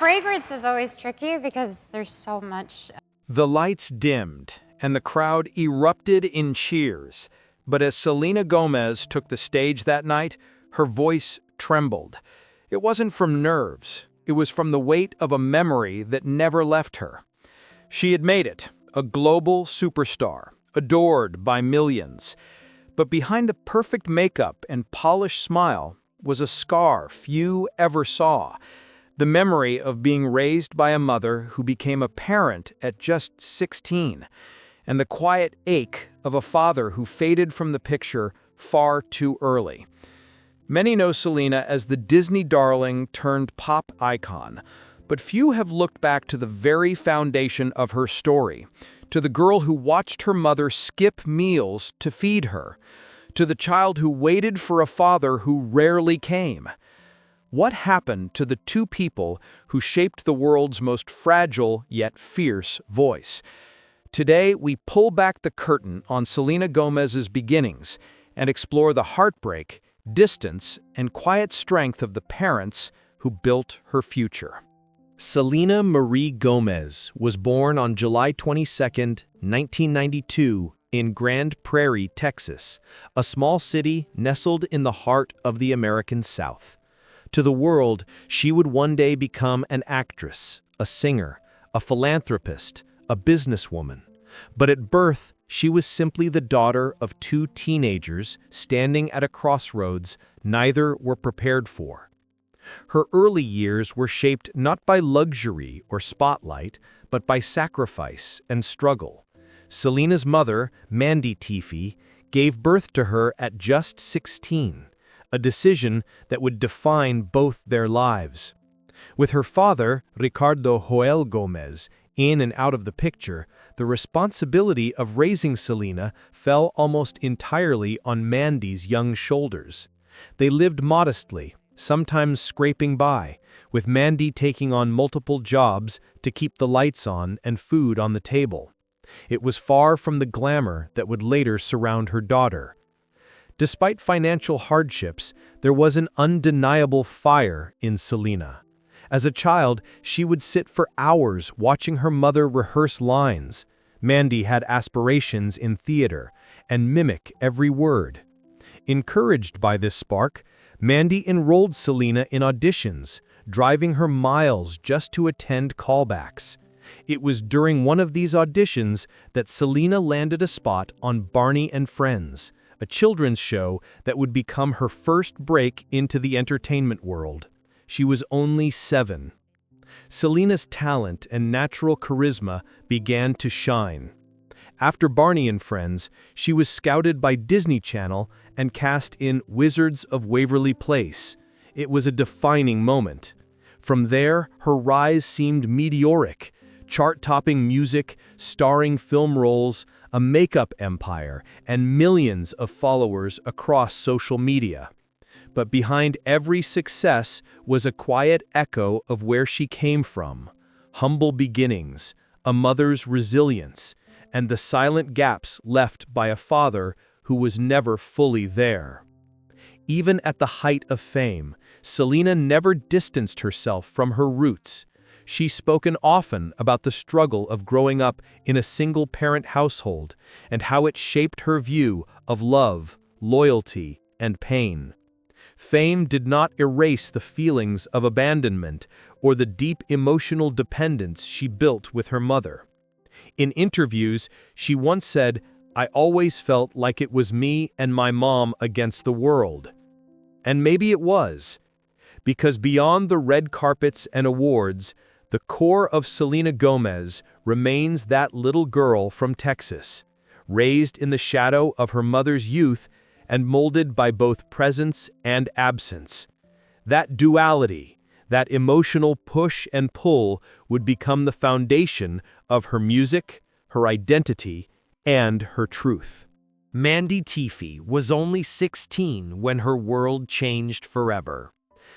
Fragrance is always tricky because there's so much. The lights dimmed, and the crowd erupted in cheers. But as Selena Gomez took the stage that night, her voice trembled. It wasn't from nerves. It was from the weight of a memory that never left her. She had made it, a global superstar, adored by millions. But behind the perfect makeup and polished smile was a scar few ever saw. The memory of being raised by a mother who became a parent at just 16, and the quiet ache of a father who faded from the picture far too early. Many know Selena as the Disney darling turned pop icon, but few have looked back to the very foundation of her story, to the girl who watched her mother skip meals to feed her, to the child who waited for a father who rarely came. What happened to the two people who shaped the world's most fragile yet fierce voice? Today, we pull back the curtain on Selena Gomez's beginnings and explore the heartbreak, distance, and quiet strength of the parents who built her future. Selena Marie Gomez was born on July 22, 1992, in Grand Prairie, Texas, a small city nestled in the heart of the American South. To the world, she would one day become an actress, a singer, a philanthropist, a businesswoman. But at birth, she was simply the daughter of two teenagers standing at a crossroads neither were prepared for. Her early years were shaped not by luxury or spotlight, but by sacrifice and struggle. Selena's mother, Mandy Teefee, gave birth to her at just 16. A decision that would define both their lives. With her father, Ricardo Joel Gomez, in and out of the picture, the responsibility of raising Selena fell almost entirely on Mandy's young shoulders. They lived modestly, sometimes scraping by, with Mandy taking on multiple jobs to keep the lights on and food on the table. It was far from the glamour that would later surround her daughter. Despite financial hardships, there was an undeniable fire in Selena. As a child, she would sit for hours watching her mother rehearse lines. Mandy had aspirations in theater and mimic every word. Encouraged by this spark, Mandy enrolled Selena in auditions, driving her miles just to attend callbacks. It was during one of these auditions that Selena landed a spot on Barney and Friends, a children's show that would become her first break into the entertainment world. She was only 7. Selena's talent and natural charisma began to shine. After Barney and Friends, she was scouted by Disney Channel and cast in Wizards of Waverly Place. It was a defining moment. From there, her rise seemed meteoric. Chart-topping music, starring film roles, a makeup empire, and millions of followers across social media. But behind every success was a quiet echo of where she came from. Humble beginnings, a mother's resilience, and the silent gaps left by a father who was never fully there. Even at the height of fame, Selena never distanced herself from her roots. She's spoken often about the struggle of growing up in a single-parent household and how it shaped her view of love, loyalty, and pain. Fame did not erase the feelings of abandonment or the deep emotional dependence she built with her mother. In interviews, she once said, "I always felt like it was me and my mom against the world." And maybe it was, because beyond the red carpets and awards, the core of Selena Gomez remains that little girl from Texas, raised in the shadow of her mother's youth and molded by both presence and absence. That duality, that emotional push and pull would become the foundation of her music, her identity, and her truth. Mandy Teefee was only 16 when her world changed forever.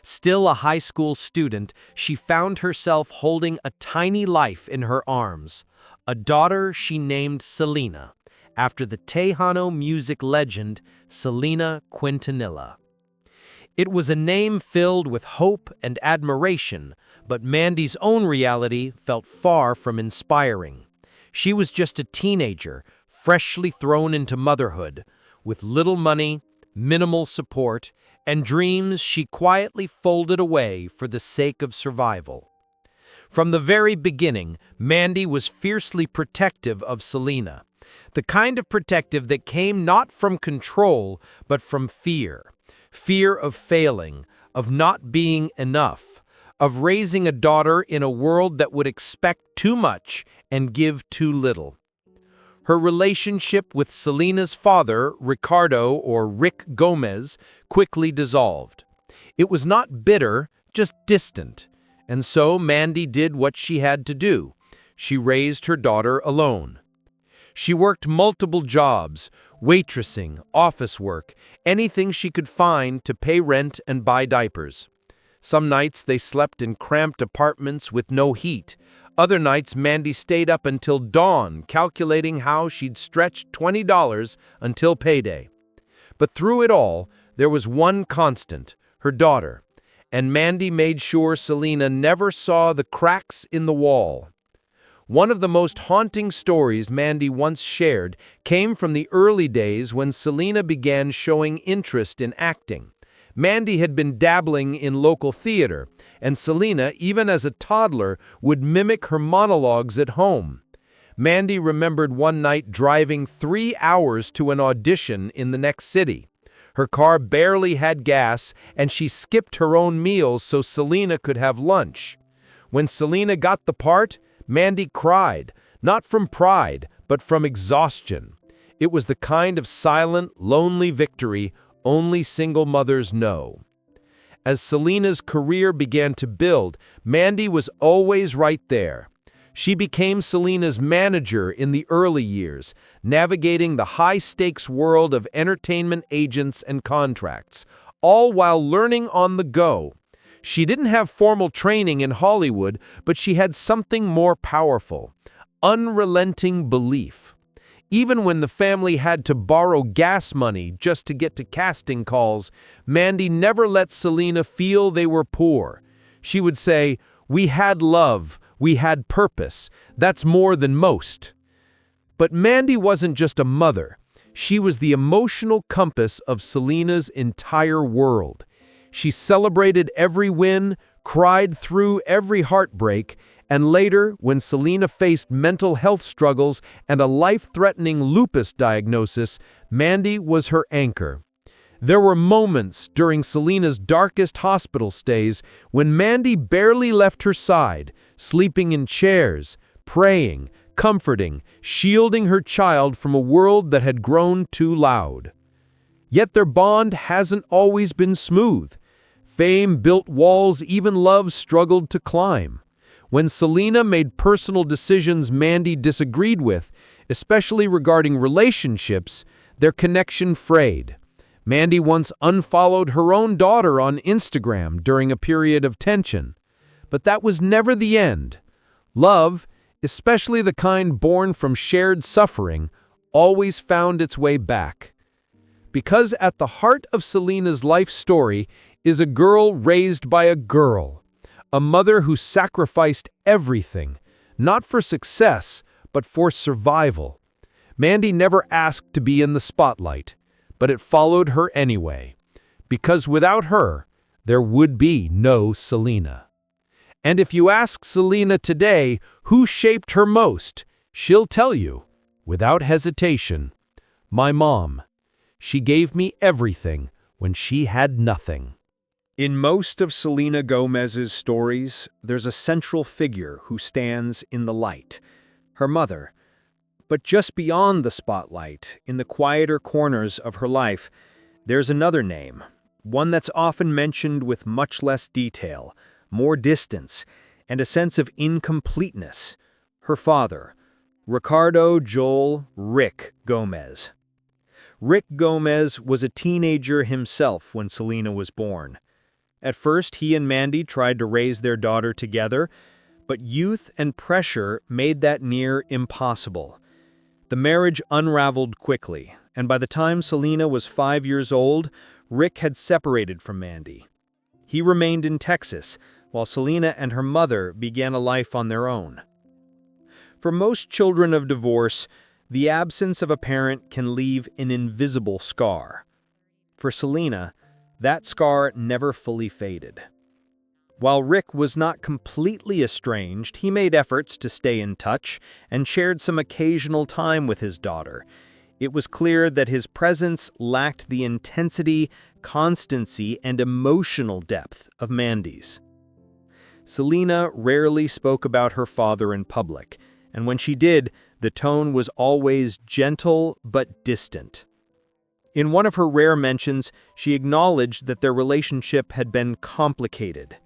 Still a high school student, she found herself holding a tiny life in her arms, a daughter she named Selena, after the Tejano music legend Selena Quintanilla. It was a name filled with hope and admiration, but Mandy's own reality felt far from inspiring. She was just a teenager, freshly thrown into motherhood, with little money, minimal support, and dreams she quietly folded away for the sake of survival. From the very beginning, Mandy was fiercely protective of Selena, the kind of protective that came not from control, but from fear. Fear of failing, of not being enough, of raising a daughter in a world that would expect too much and give too little. Her relationship with Selena's father, Ricardo or Rick Gomez, quickly dissolved. It was not bitter, just distant. And so Mandy did what she had to do. She raised her daughter alone. She worked multiple jobs, waitressing, office work, anything she could find to pay rent and buy diapers. Some nights they slept in cramped apartments with no heat. Other nights Mandy stayed up until dawn calculating how she'd stretch $20 until payday. But through it all, there was one constant, her daughter, and Mandy made sure Selena never saw the cracks in the wall. One of the most haunting stories Mandy once shared came from the early days when Selena began showing interest in acting. Mandy had been dabbling in local theater, and Selena, even as a toddler, would mimic her monologues at home. Mandy remembered one night driving 3 hours to an audition in the next city. Her car barely had gas, and she skipped her own meals so Selena could have lunch. When Selena got the part, Mandy cried, not from pride, but from exhaustion. It was the kind of silent, lonely victory only single mothers know. As Selena's career began to build, Mandy was always right there. She became Selena's manager in the early years, navigating the high-stakes world of entertainment agents and contracts, all while learning on the go. She didn't have formal training in Hollywood, but she had something more powerful: unrelenting belief. Even when the family had to borrow gas money just to get to casting calls, Mandy never let Selena feel they were poor. She would say, "We had love, we had purpose, that's more than most." But Mandy wasn't just a mother. She was the emotional compass of Selena's entire world. She celebrated every win, cried through every heartbreak, and later, when Selena faced mental health struggles and a life-threatening lupus diagnosis, Mandy was her anchor. There were moments during Selena's darkest hospital stays when Mandy barely left her side, sleeping in chairs, praying, comforting, shielding her child from a world that had grown too loud. Yet their bond hasn't always been smooth. Fame built walls even love struggled to climb. When Selena made personal decisions Mandy disagreed with, especially regarding relationships, their connection frayed. Mandy once unfollowed her own daughter on Instagram during a period of tension. But that was never the end. Love, especially the kind born from shared suffering, always found its way back. Because at the heart of Selena's life story is a girl raised by a girl, a mother who sacrificed everything, not for success, but for survival. Mandy never asked to be in the spotlight, but it followed her anyway, because without her, there would be no Selena. And if you ask Selena today who shaped her most, she'll tell you, without hesitation, "My mom. She gave me everything when she had nothing." In most of Selena Gomez's stories, there's a central figure who stands in the light, her mother. But just beyond the spotlight, in the quieter corners of her life, there's another name, one that's often mentioned with much less detail, more distance, and a sense of incompleteness: her father, Ricardo Joel Rick Gomez. Rick Gomez was a teenager himself when Selena was born. At first, he and Mandy tried to raise their daughter together, but youth and pressure made that near impossible. The marriage unraveled quickly, and by the time Selena was 5 years old, Rick had separated from Mandy. He remained in Texas, while Selena and her mother began a life on their own. For most children of divorce, the absence of a parent can leave an invisible scar. For Selena, that scar never fully faded. While Rick was not completely estranged, he made efforts to stay in touch and shared some occasional time with his daughter. It was clear that his presence lacked the intensity, constancy, and emotional depth of Mandy's. Selena rarely spoke about her father in public, and when she did, the tone was always gentle but distant. In one of her rare mentions, she acknowledged that their relationship had been complicated.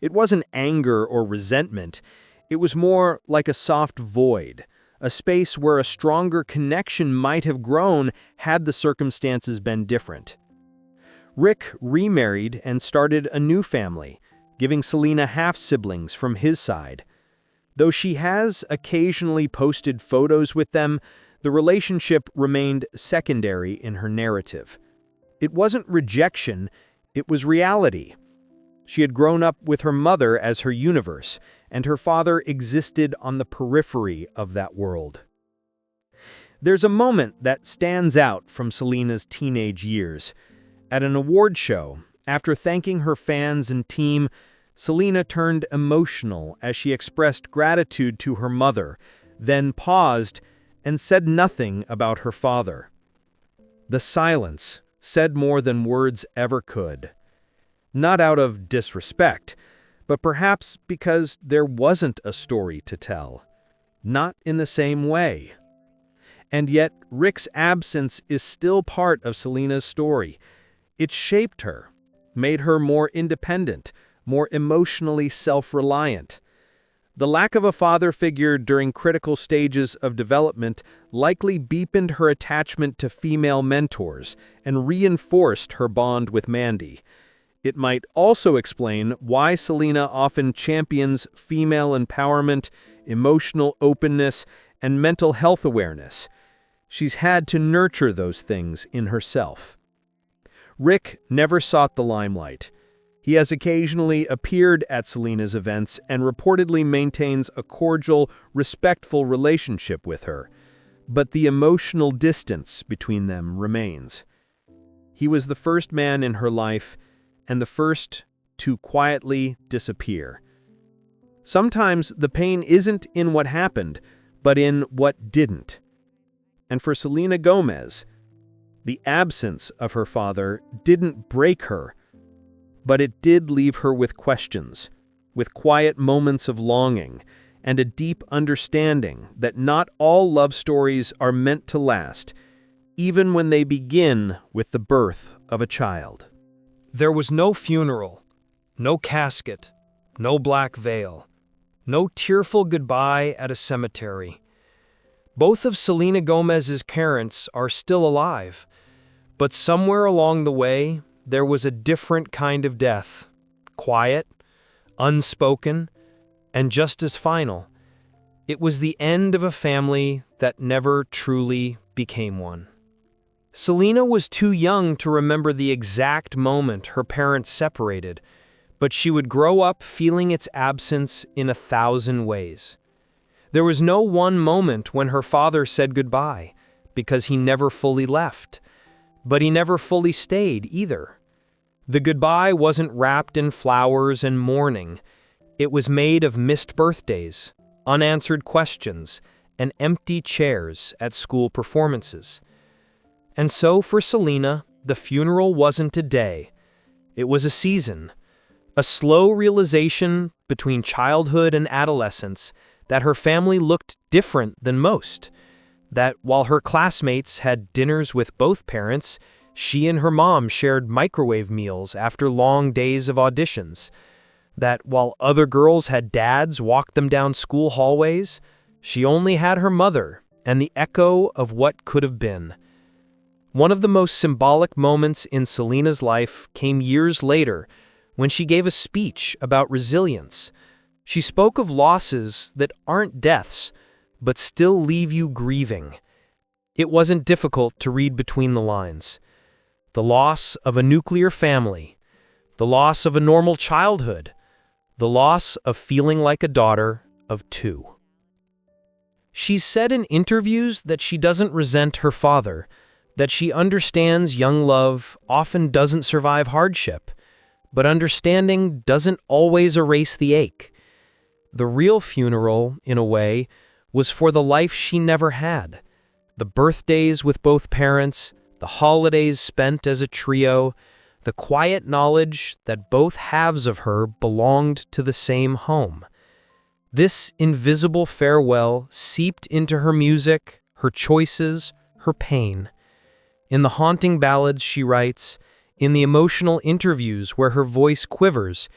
It wasn't anger or resentment, it was more like a soft void, a space where a stronger connection might have grown had the circumstances been different. Rick remarried and started a new family, giving Selena half-siblings from his side. Though she has occasionally posted photos with them, the relationship remained secondary in her narrative. It wasn't rejection, it was reality. She had grown up with her mother as her universe, and her father existed on the periphery of that world. There's a moment that stands out from Selena's teenage years. At an award show, after thanking her fans and team, Selena turned emotional as she expressed gratitude to her mother, then paused and said nothing about her father. The silence said more than words ever could. Not out of disrespect, but perhaps because there wasn't a story to tell. Not in the same way. And yet, Rick's absence is still part of Selena's story. It shaped her, made her more independent, more emotionally self-reliant. The lack of a father figure during critical stages of development likely deepened her attachment to female mentors and reinforced her bond with Mandy. It might also explain why Selena often champions female empowerment, emotional openness, and mental health awareness. She's had to nurture those things in herself. Rick never sought the limelight. He has occasionally appeared at Selena's events and reportedly maintains a cordial, respectful relationship with her, but the emotional distance between them remains. He was the first man in her life and the first to quietly disappear. Sometimes the pain isn't in what happened, but in what didn't. And for Selena Gomez, the absence of her father didn't break her, but it did leave her with questions, with quiet moments of longing, and a deep understanding that not all love stories are meant to last, even when they begin with the birth of a child. There was no funeral, no casket, no black veil, no tearful goodbye at a cemetery. Both of Selena Gomez's parents are still alive, but somewhere along the way, there was a different kind of death, quiet, unspoken, and just as final. It was the end of a family that never truly became one. Selena was too young to remember the exact moment her parents separated, but she would grow up feeling its absence in 1,000 ways. There was no one moment when her father said goodbye, because he never fully left, but he never fully stayed either. The goodbye wasn't wrapped in flowers and mourning. It was made of missed birthdays, unanswered questions, and empty chairs at school performances. And so for Selena, the funeral wasn't a day. It was a season, a slow realization between childhood and adolescence that her family looked different than most, that while her classmates had dinners with both parents, she and her mom shared microwave meals after long days of auditions, that while other girls had dads walk them down school hallways, she only had her mother and the echo of what could have been. One of the most symbolic moments in Selena's life came years later when she gave a speech about resilience. She spoke of losses that aren't deaths, but still leave you grieving. It wasn't difficult to read between the lines. the loss of a nuclear family, the loss of a normal childhood, the loss of feeling like a daughter of two. She's said in interviews that she doesn't resent her father, that she understands young love often doesn't survive hardship, but understanding doesn't always erase the ache. The real funeral, in a way, was for the life she never had. The birthdays with both parents, the holidays spent as a trio, the quiet knowledge that both halves of her belonged to the same home. This invisible farewell seeped into her music, her choices, her pain. In the haunting ballads she writes, in the emotional interviews where her voice quivers,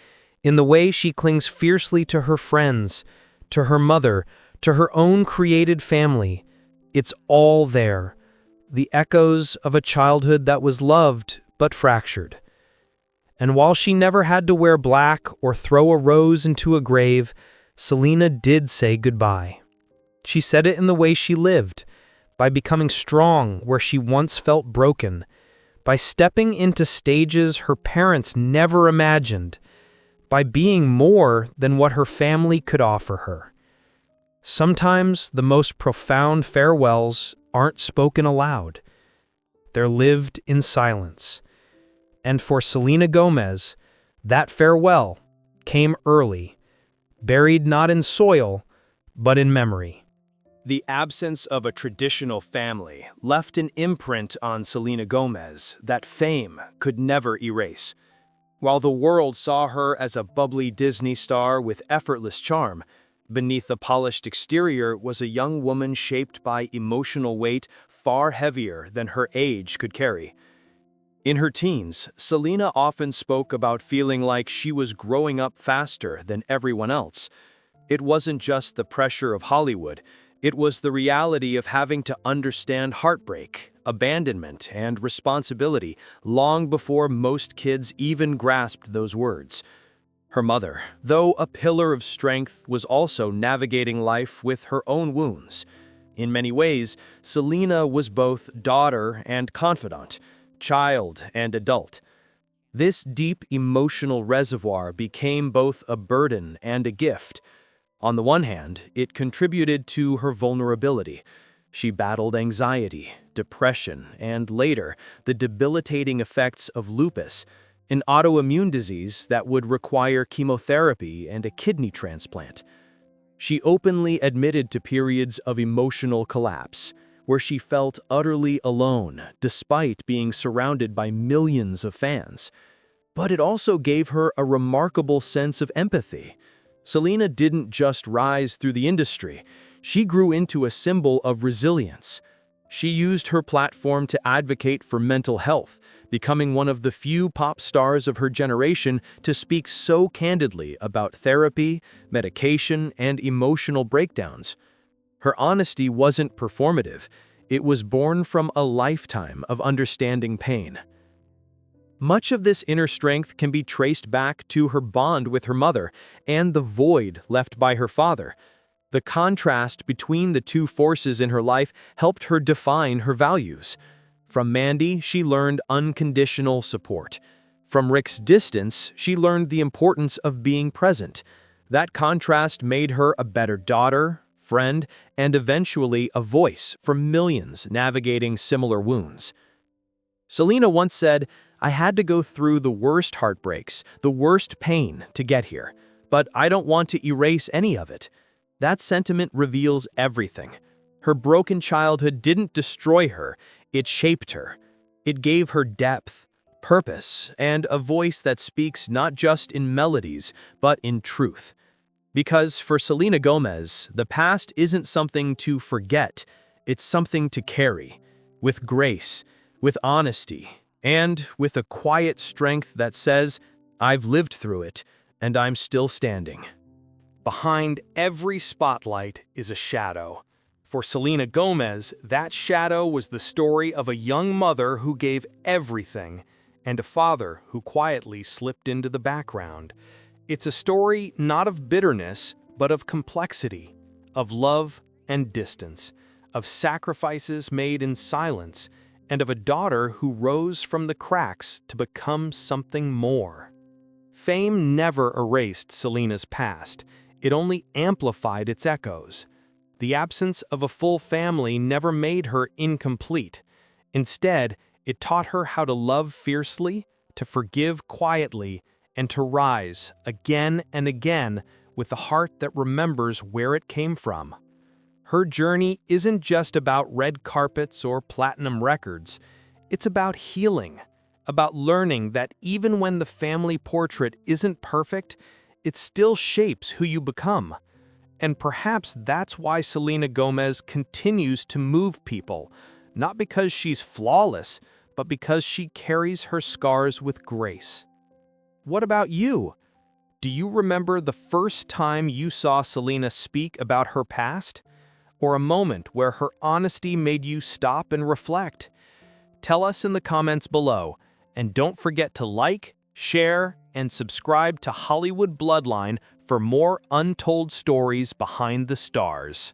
in the way she clings fiercely to her friends, to her mother, to her own created family, it's all there. The echoes of a childhood that was loved but fractured. And while she never had to wear black or throw a rose into a grave, Selena did say goodbye. She said it in the way she lived, by becoming strong where she once felt broken, by stepping into stages her parents never imagined, by being more than what her family could offer her. Sometimes the most profound farewells aren't spoken aloud. They're lived in silence. And for Selena Gomez, that farewell came early, buried not in soil, but in memory. The absence of a traditional family left an imprint on Selena Gomez that fame could never erase. While the world saw her as a bubbly Disney star with effortless charm, beneath the polished exterior was a young woman shaped by emotional weight far heavier than her age could carry. In her teens, Selena often spoke about feeling like she was growing up faster than everyone else. It wasn't just the pressure of Hollywood. It was the reality of having to understand heartbreak, abandonment, and responsibility long before most kids even grasped those words. Her mother, though a pillar of strength, was also navigating life with her own wounds. In many ways, Selena was both daughter and confidant, child and adult. This deep emotional reservoir became both a burden and a gift. On the one hand, it contributed to her vulnerability. She battled anxiety, depression, and later, the debilitating effects of lupus, an autoimmune disease that would require chemotherapy and a kidney transplant. She openly admitted to periods of emotional collapse, where she felt utterly alone despite being surrounded by millions of fans. But it also gave her a remarkable sense of empathy. Selena didn't just rise through the industry, she grew into a symbol of resilience. She used her platform to advocate for mental health, becoming one of the few pop stars of her generation to speak so candidly about therapy, medication, and emotional breakdowns. Her honesty wasn't performative, it was born from a lifetime of understanding pain. Much of this inner strength can be traced back to her bond with her mother and the void left by her father. The contrast between the two forces in her life helped her define her values. From Mandy, she learned unconditional support. From Rick's distance, she learned the importance of being present. That contrast made her a better daughter, friend, and eventually a voice for millions navigating similar wounds. Selena once said, "I had to go through the worst heartbreaks, the worst pain to get here, but I don't want to erase any of it." That sentiment reveals everything. Her broken childhood didn't destroy her, it shaped her. It gave her depth, purpose, and a voice that speaks not just in melodies, but in truth. Because for Selena Gomez, the past isn't something to forget, it's something to carry, with grace, with honesty, and with a quiet strength that says, "I've lived through it, and I'm still standing." Behind every spotlight is a shadow. For Selena Gomez, that shadow was the story of a young mother who gave everything, and a father who quietly slipped into the background. It's a story not of bitterness, but of complexity, of love and distance, of sacrifices made in silence, and of a daughter who rose from the cracks to become something more. Fame never erased Selena's past, it only amplified its echoes. The absence of a full family never made her incomplete. Instead, it taught her how to love fiercely, to forgive quietly, and to rise again and again with a heart that remembers where it came from. Her journey isn't just about red carpets or platinum records. It's about healing, about learning that even when the family portrait isn't perfect, it still shapes who you become. And perhaps that's why Selena Gomez continues to move people, not because she's flawless, but because she carries her scars with grace. What about you? Do you remember the first time you saw Selena speak about her past? Or a moment where her honesty made you stop and reflect? Tell us in the comments below, and don't forget to like, share, and subscribe to Hollywood Bloodline for more untold stories behind the stars.